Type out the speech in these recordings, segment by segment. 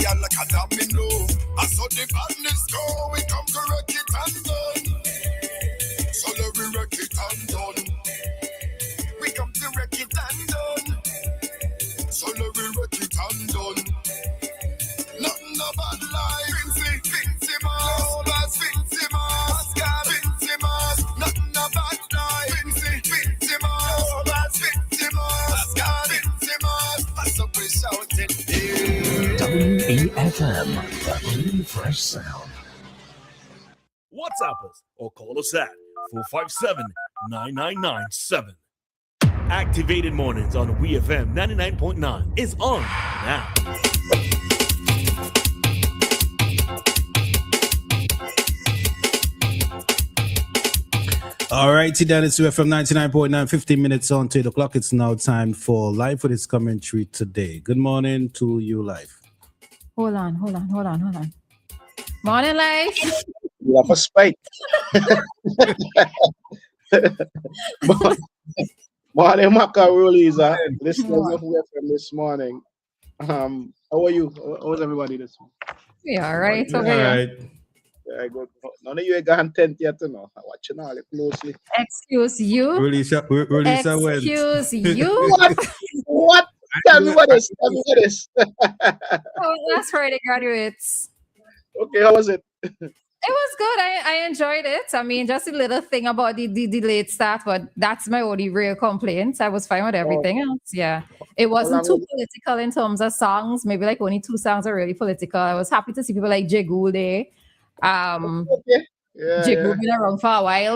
girl like a domino. I saw the badness go, we come to wreck it and done. So let we wreck it and done. We come to wreck it and done. So let we wreck it and done. Nothing about life. Vincy Mars, Vincy Mars, Vincy Mars. Nothing about life. Vincy Mars, Vincy Mars, Vincy Mars. That's what we're shouting. WEFM, the clean, fresh sound. WhatsApp us or call us at 457-9997. Activated Mornings on WEFM 99.9 is on now. All righty, that is WEFM 99.9, 15 minutes on to 8 o'clock. It's now time for Live for this commentary today. Good morning to you, Live. Hold on. Morning, Live. You have a spike. Morning, Maka, Roleza. Listeners of WEFM this morning. How are you? How is everybody this morning? Yeah, all right. All right. Yeah, good. None of you ain't got tent yet, you know. I'm watching all it closely. Excuse you. Roleza went. Excuse you. What? Tell me what is. Oh, last Friday graduates. Okay, how was it? It was good. I enjoyed it. I mean, just a little thing about the delayed start, but that's my only real complaint. I was fine with everything else. Yeah. It wasn't too political in terms of songs. Maybe like only 2 songs are really political. I was happy to see people like Jigul there. Okay. Yeah, Jigul been around for a while.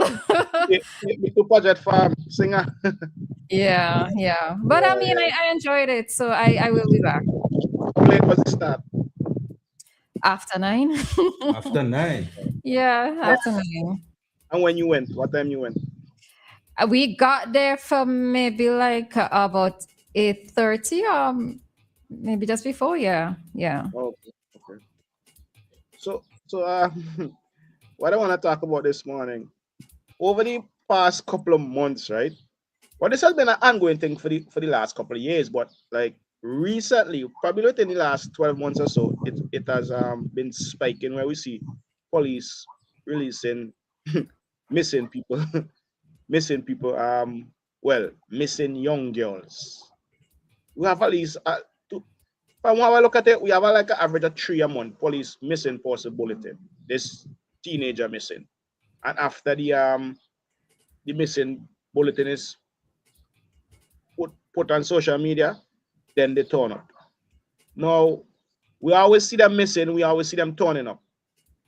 Me too project farm singer. Yeah. But I mean, I enjoyed it, so I will be back. How late was the start? After 9. After 9. Yeah, after 9. And when you went? What time you went? We got there from maybe like about 8:30, maybe just before. Yeah. Okay. So what I want to talk about this morning, over the past couple of months, right? Well, this has been an ongoing thing for the last couple of years, but like recently, probably within the last 12 months or so, it has been spiking where we see police releasing missing people, missing young girls. We have at least from when I look at it, we have like an average of 3 a month police missing person bulletin. This teenager missing, and after the missing bulletin is put on social media, then they turn up. Now we always see them missing, we always see them turning up,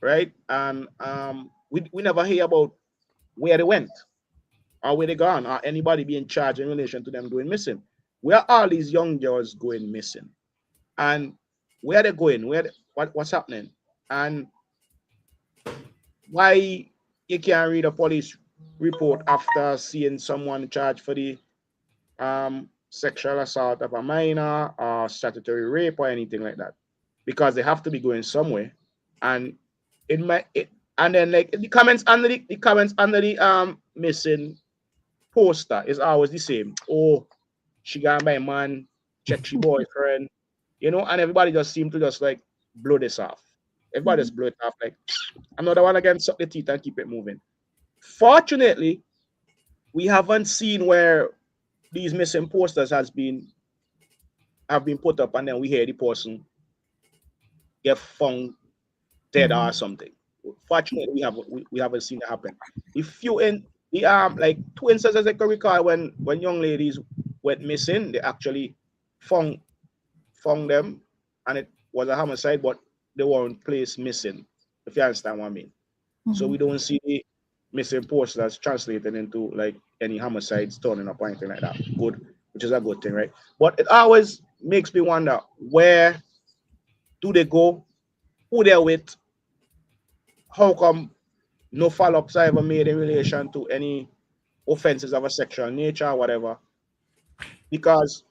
right? And we never hear about where they went or where they gone or anybody being charged in relation to them going missing. Where are all these young girls going missing? And where are they going? What's happening? And why you can't read a police report after seeing someone charged for the sexual assault of a minor or statutory rape or anything like that? Because they have to be going somewhere. And and then like the comments under the missing poster is always the same. Oh, she got my man, check she boyfriend. And everybody just seems to just like blow this off. Everybody just blow it off like another one again, suck the teeth and keep it moving. Fortunately, we haven't seen where these missing posters have been put up and then we hear the person get found dead or something. Fortunately, we haven't seen it happen. If you in the like 2 instances I can recall when young ladies went missing, they actually found them and it was a homicide, but they weren't placed missing, if you understand what I mean. So we don't see the missing posters translated into like any homicides turning up or anything like that. Good, which is a good thing, right? But it always makes me wonder, where do they go? Who they're with? How come no follow-ups are ever made in relation to any offenses of a sexual nature or whatever? Because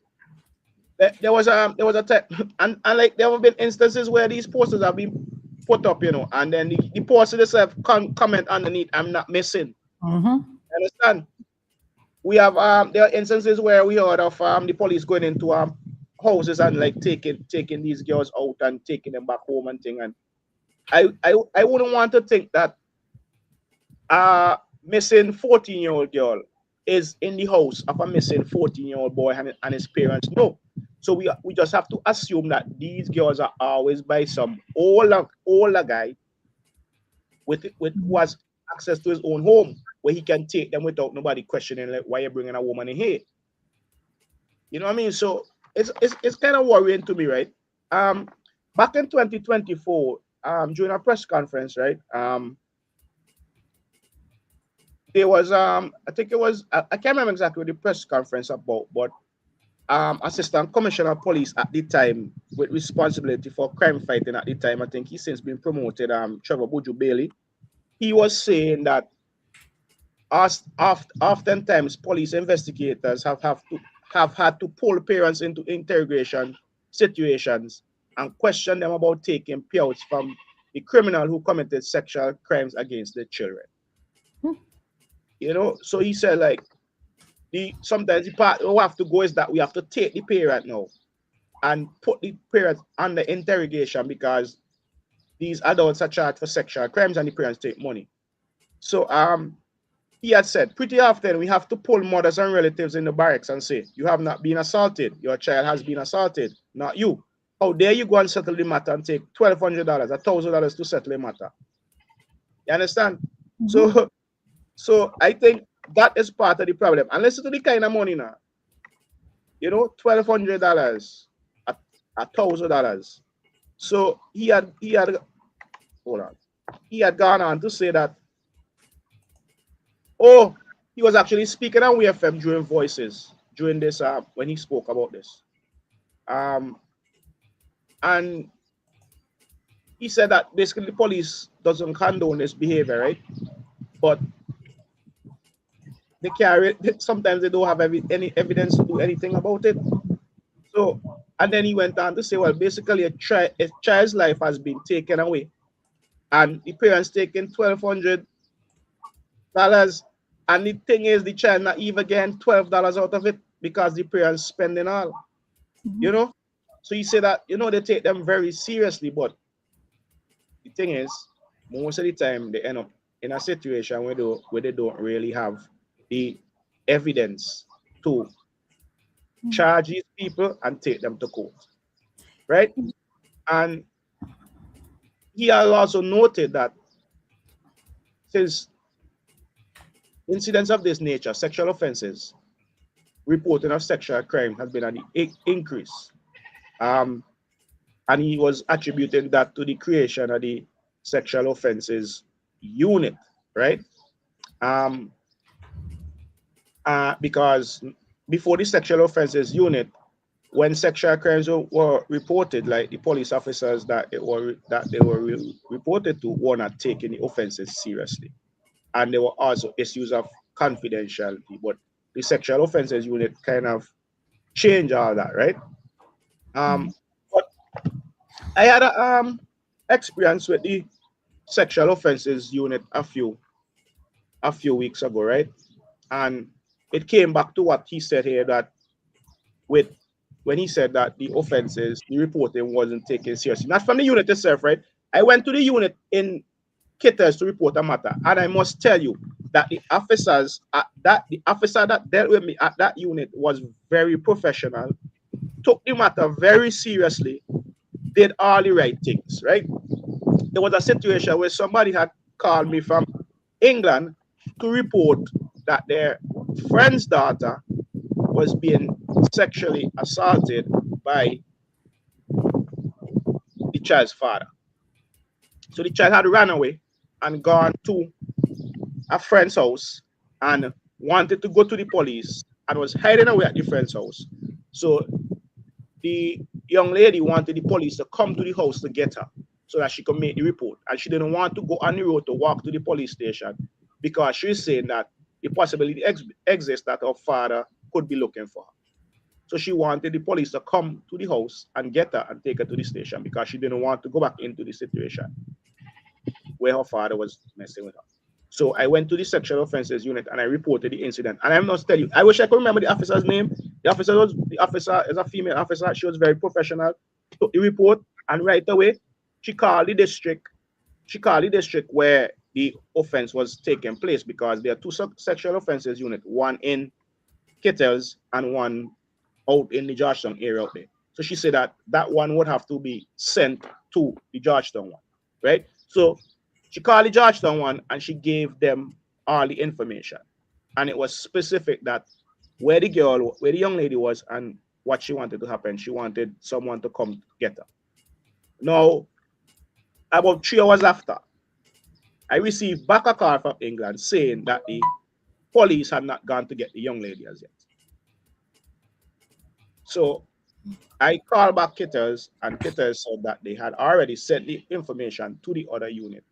there was a time, and like there have been instances where these posters have been put up, and then the poster itself comment underneath, "I'm not missing." Understand? We have there are instances where we heard of the police going into a houses and like taking these girls out and taking them back home and thing. And I wouldn't want to think that missing 14-year-old girl is in the house of a missing 14-year-old boy and his parents. No. So we just have to assume that these girls are always by some older guy with who has access to his own home where he can take them without nobody questioning like why you're bringing a woman in here. You know what I mean? So it's kind of worrying to me, right? Back in 2024, during a press conference, right? There was I think it was I can't remember exactly what the press conference about, but Assistant Commissioner of Police at the time with responsibility for crime fighting at the time, I think he's since been promoted, Trevor Buju Bailey. He was saying that oftentimes police investigators have had to pull parents into interrogation situations and question them about taking payouts from the criminal who committed sexual crimes against the children. You know, so he said like sometimes the part we have to go is that we have to take the parent now and put the parent under interrogation because these adults are charged for sexual crimes and the parents take money. So he had said pretty often we have to pull mothers and relatives in the barracks and say, you have not been assaulted, your child has been assaulted, not you. How dare you go and settle the matter and take $1,200, $1,000 to settle the matter? You understand? Mm-hmm. So I think that is part of the problem. And listen to the kind of money now. You know, $1,200, $1,000. So he had gone on to say that, he was actually speaking on WEFM during Voices during this when he spoke about this. And he said that basically the police doesn't condone this behavior, right? But they carry it. Sometimes they don't have any evidence to do anything about it. So, and then he went on to say, well, basically a child's life has been taken away, and the parents taking $1,200, and the thing is, the child not even getting $12 out of it because the parents spending all. You know, so he said that they take them very seriously, but the thing is, most of the time they end up in a situation where they don't really have the evidence to charge these people and take them to court, right? And he has also noted that since incidents of this nature, sexual offenses, reporting of sexual crime has been an increase. And he was attributing that to the creation of the sexual offenses unit, right? Because before the sexual offenses unit, when sexual crimes were reported, like the police officers that they were reported to were not taking the offenses seriously, and there were also issues of confidentiality. But the sexual offenses unit kind of changed all that, right? But I had a experience with the sexual offenses unit a few weeks ago, right? And it came back to what he said here, that when he said that the offenses, the reporting wasn't taken seriously. Not from the unit itself, right? I went to the unit in Kitters to report a matter, and I must tell you that the officer that dealt with me at that unit was very professional, took the matter very seriously, did all the right things, right? There was a situation where somebody had called me from England to report that their friend's daughter was being sexually assaulted by the child's father. So the child had run away and gone to a friend's house and wanted to go to the police and was hiding away at the friend's house. So the young lady wanted the police to come to the house to get her so that she could make the report. And she didn't want to go on the road to walk to the police station because she's saying that the possibility exists that her father could be looking for her. So she wanted the police to come to the house and get her and take her to the station because she didn't want to go back into the situation where her father was messing with her. So I went to the sexual offenses unit and I reported the incident. And I must tell you, I wish I could remember the officer's name, The officer is a female officer. She was very professional. Took the report, and right away, she called the district. She called the district where the offense was taking place, because there are two sexual offenses unit, one in Kittels and one out in the Georgetown area out there. So she said that one would have to be sent to the Georgetown one, right? So she called the Georgetown one and she gave them all the information. And it was specific that where the young lady was and what she wanted to happen. She wanted someone to come get her. Now, about 3 hours after, I received back a call from England saying that the police had not gone to get the young lady as yet. So I called back Kitters, and Kitters said that they had already sent the information to the other unit.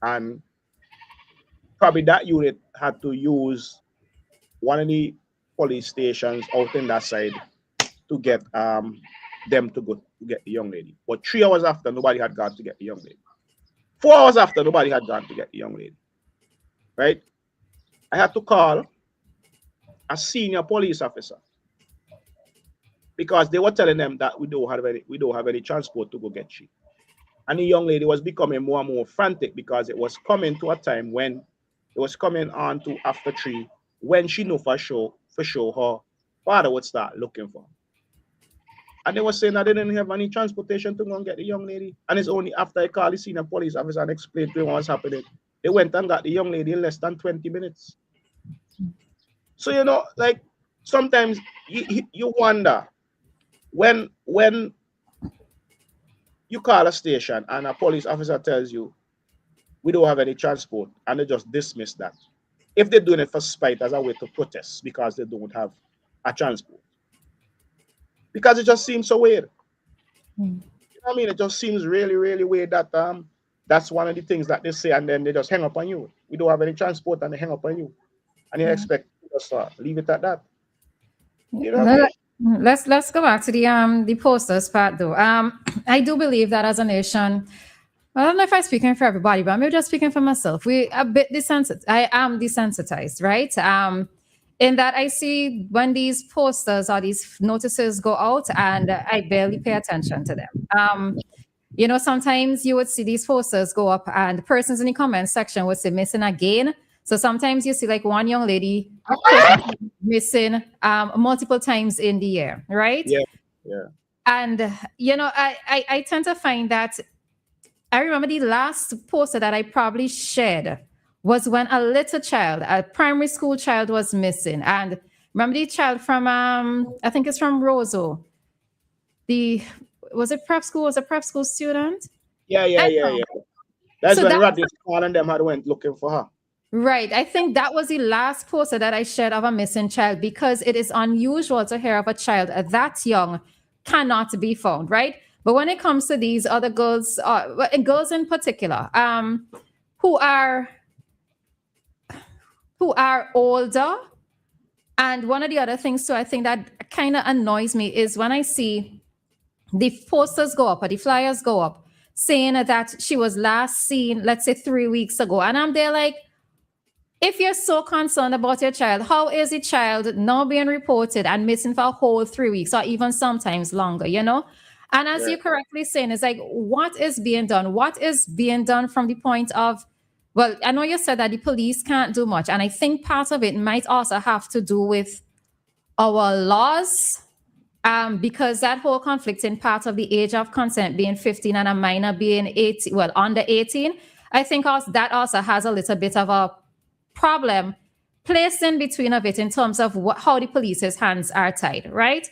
And probably that unit had to use one of the police stations out in that side to get them to go to get the young lady. But 3 hours after, nobody had gone to get the young lady. 4 hours after, nobody had gone to get the young lady. Right? I had to call a senior police officer, because they were telling them that we don't have any transport to go get she. And the young lady was becoming more and more frantic, because it was coming to a time when it was coming on to after 3, when she knew for sure her father would start looking for her. And they were saying that they didn't have any transportation to go and get the young lady. And it's only after I called the senior police officer and explained to him what was happening, they went and got the young lady in less than 20 minutes. So, you know, like, sometimes you wonder, when you call a station and a police officer tells you we don't have any transport, and they just dismiss that, if they're doing it for spite, as a way to protest because they don't have a transport, because it just seems so weird. You know what I mean? It just seems really, really weird that that's one of the things that they say, and then they just hang up on you. We don't have any transport, and they hang up on you, and you expect to just leave it at that. You know what I mean? Let's go back to the posters part though. I do believe that as a nation, I don't know if I'm speaking for everybody, but I'm maybe just speaking for myself. We a bit desensitized. I am desensitized, right? In that I see when these posters or these notices go out, and I barely pay attention to them. You know, sometimes you would see these posters go up, and persons in the comment section would say missing again. So sometimes you see like one young lady missing multiple times in the year, right? Yeah. And, you know, I tend to find that I remember the last poster that I probably shared was when a little child, a primary school child, was missing. And remember the child from, I think it's from Roseau. Was it prep school? Was a prep school student? Yeah. That's when Radley Swan and them had went looking for her. Right. I think that was the last poster that I shared of a missing child, because it is unusual to hear of a child that young cannot be found, right? But when it comes to these other girls, girls in particular, who are older, and one of the other things too, I think that kind of annoys me is when I see the posters go up or the flyers go up saying that she was last seen, let's say 3 weeks ago, and I'm there like, if you're so concerned about your child, how is the child now being reported and missing for a whole 3 weeks or even sometimes longer, you know? And as you correctly saying, it's like, what is being done? What is being done from the point of, well, I know you said that the police can't do much. And I think part of it might also have to do with our laws, because that whole conflict in part of the age of consent being 15 and a minor being 18, well, under 18, I think that also has a little bit of a problem placed in between of it in terms of how the police's hands are tied, right?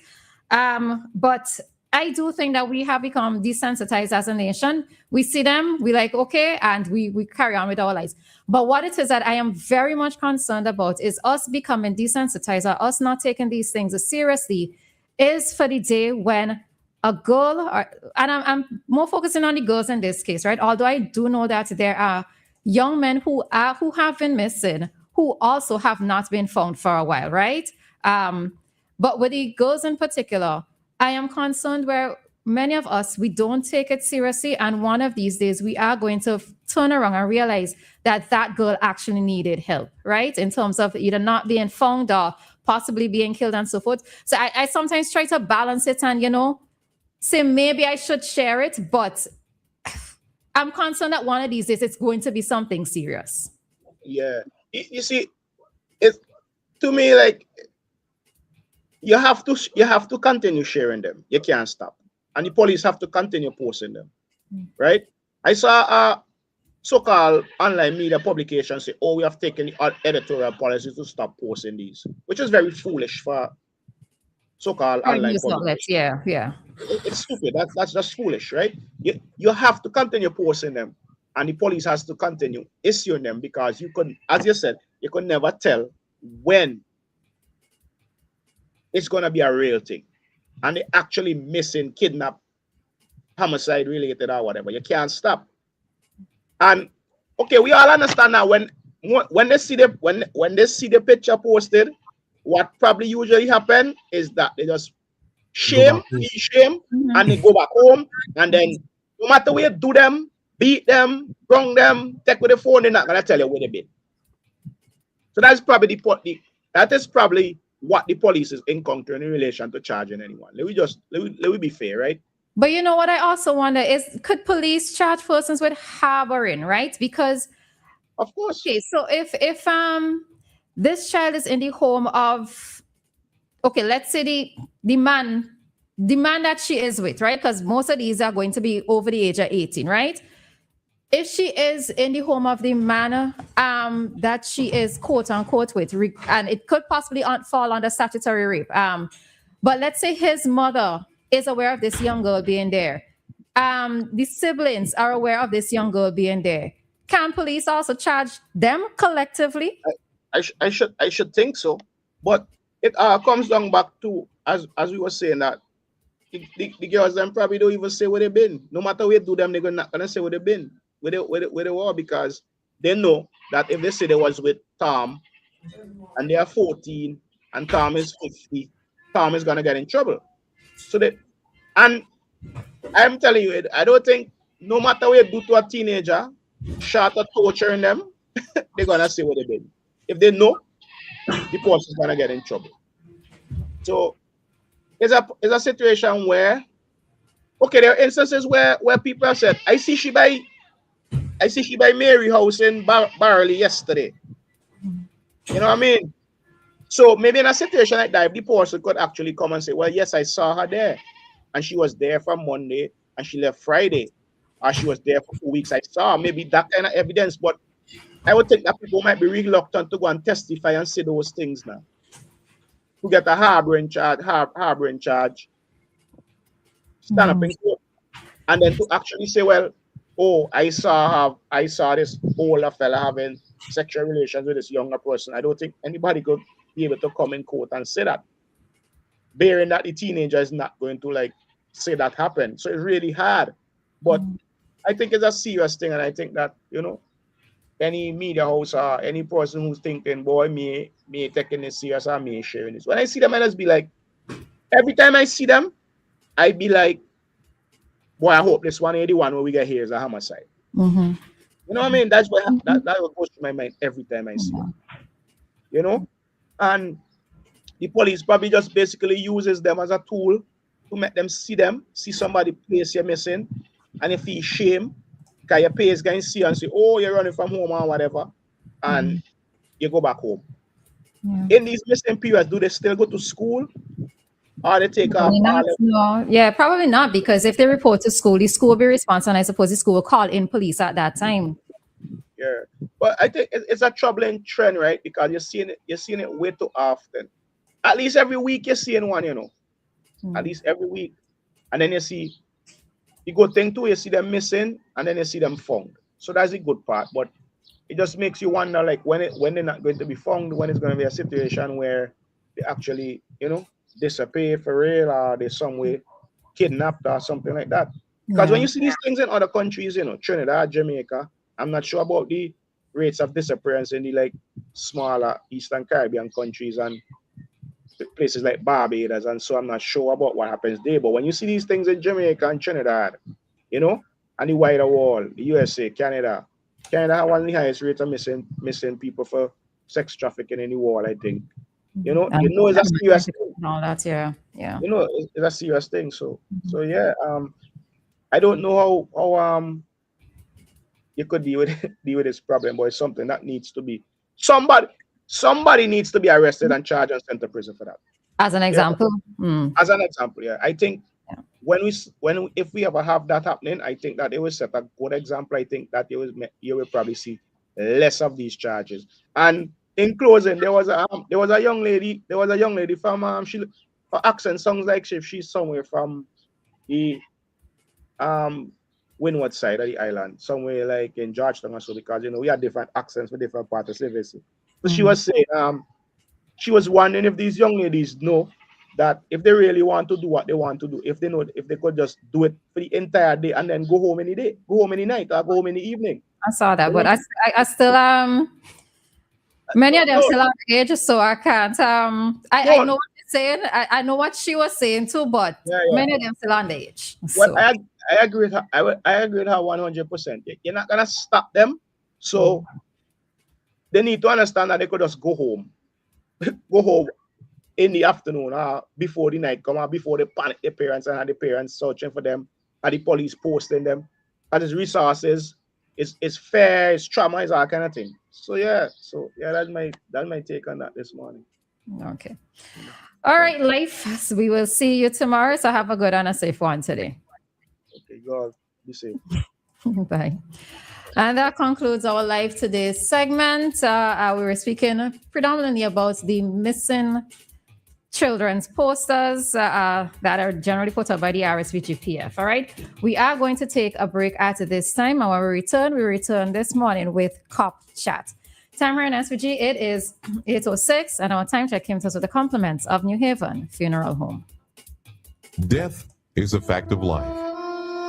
But I do think that we have become desensitized as a nation. We see them, we like, okay, and we carry on with our lives. But what it is that I am very much concerned about is us becoming desensitized, or us not taking these things seriously, is for the day when a girl, and I'm more focusing on the girls in this case, right? Although I do know that there are young men who have been missing, who also have not been found for a while, right? But with the girls in particular, I am concerned where many of us, we don't take it seriously. And one of these days, we are going to turn around and realize that that girl actually needed help, right? In terms of either not being found or possibly being killed and so forth. So I sometimes try to balance it and, say maybe I should share it, but I'm concerned that one of these days it's going to be something serious. Yeah. You see, it's to me like you have to continue sharing them. You can't stop. And the police have to continue posting them. Right? I saw a so-called online media publication say, oh, we have taken the editorial policy to stop posting these, which is very foolish for so-called online publications. Yeah. It's stupid. That's just foolish, right? You have to continue posting them, and the police has to continue issuing them because you could, as you said, you could never tell when it's gonna be a real thing, and they actually missing, kidnap, homicide related or whatever. You can't stop. And okay, we all understand now when they see the picture posted, what probably usually happen is that they just shame, and they go back home, and then no matter where you do them, beat them, wrong them, take with the phone, they're not gonna tell you where they've been. So that's probably that is probably what the police is encountering in relation to charging anyone. Let me be fair, right? But you know what I also wonder is, could police charge persons with harboring, right? Because of course. Okay, so if this child is in the home of, okay, let's say the man that she is with, right? Because most of these are going to be over the age of 18, right? If she is in the home of the man that she is quote unquote with, and it could possibly fall under statutory rape. But let's say his mother is aware of this young girl being there. The siblings are aware of this young girl being there. Can police also charge them collectively? I should think so, but it comes down back to as we were saying that the girls then probably don't even say where they've been. No matter where you do them, they're not gonna say where they've been, where they were, because they know that if they say they was with Tom and they are 14 and Tom is 50, Tom is gonna get in trouble. So and I'm telling you, I don't think no matter what you do to a teenager, short of torturing them, they're gonna say what they've been. If they know, the police is gonna get in trouble. So it's a situation where, okay, there are instances where people have said, I see she by Mary house in Barley yesterday. You know what I mean? So maybe in a situation like that, if the police could actually come and say, well, yes, I saw her there, and she was there from Monday and she left Friday, or she was there for 2 weeks, I saw her. Maybe that kind of evidence. But I would think that people might be reluctant to go and testify and say those things now. To get a harboring charge, stand up in court, and then to actually say, well, oh, I saw this older fella having sexual relations with this younger person. I don't think anybody could be able to come in court and say that, bearing that the teenager is not going to like say that happened. So it's really hard. But I think it's a serious thing, and I think that, you know, any media house or any person who's thinking, boy, me taking this serious or me sharing this. When I see them, I just be like, every time I see them, I be like, boy, I hope this 181 where we get here is a homicide. Mm-hmm. You know what I mean? That's what that goes through my mind every time I see them. You know? And the police probably just basically uses them as a tool to make them, see somebody place you're missing, and if feel shame, because your peers can see and say, oh, you're running from home or whatever, and you go back home. Yeah. In these missing periods, do they still go to school? Or they take off? No. Yeah, probably not, because if they report to school, the school will be responsible, and I suppose the school will call in police at that time. Yeah, but I think it's a troubling trend, right? Because you're seeing it way too often. At least every week you're seeing one, you know. At least every week. And then you go thing too, you see them missing, and then you see them found. So that's the good part. But it just makes you wonder, like, when they're not going to be found, when it's going to be a situation where they actually, you know, disappear for real, or they're some way kidnapped or something like that. Because when you see these things in other countries, you know, Trinidad, Jamaica, I'm not sure about the rates of disappearance in the like smaller Eastern Caribbean countries and places like Barbados, and so I'm not sure about what happens there. But when you see these things in Jamaica and Trinidad, you know, and the wider world, the USA, Canada have one of the highest rates of missing people for sex trafficking in the world, I think. You know, And it's a serious thing. and all that, yeah. You know, it's a serious thing. So yeah, I don't know how you could deal with this problem, but it's something that needs to be somebody needs to be arrested and charged and sent to prison for that. As an example. As an example, yeah. I think if we ever have that happening, I think that it will set a good example. I think that you will probably see less of these charges. And in closing, there was a young lady from she her accent sounds like she's somewhere from the windward side of the island, somewhere like in Georgetown or so, because we had different accents for different parts of civility. So she was saying she was wondering if these young ladies know that if they really want to do what they want to do, if they could just do it for the entire day and then go home any day, go home any night, or go home in the evening. I saw that, but I still many of them still on the age, so I can't I know what you're saying. I know what she was saying too, but many of them still on the age. Well, I agree with her. I agree with her 100%. You're not gonna stop them, so they need to understand that they could just go home in the afternoon or before the night come, or before they panic their parents and have the parents searching for them, and the police posting them. And his resources, it's fair, it's trauma, it's all kind of thing. So that's my take on that this morning. Okay. All right, Life. We will see you tomorrow. So have a good and a safe one today. Okay, God, be safe. Bye. And that concludes our Live Today segment. We were speaking predominantly about the missing children's posters that are generally put up by the RSVGPF. All right. We are going to take a break at this time. And when we return this morning with Cop Chat. Time here in SVG, it is 8:06, and our time check came to us with the compliments of New Haven Funeral Home. Death is a fact of life.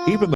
Even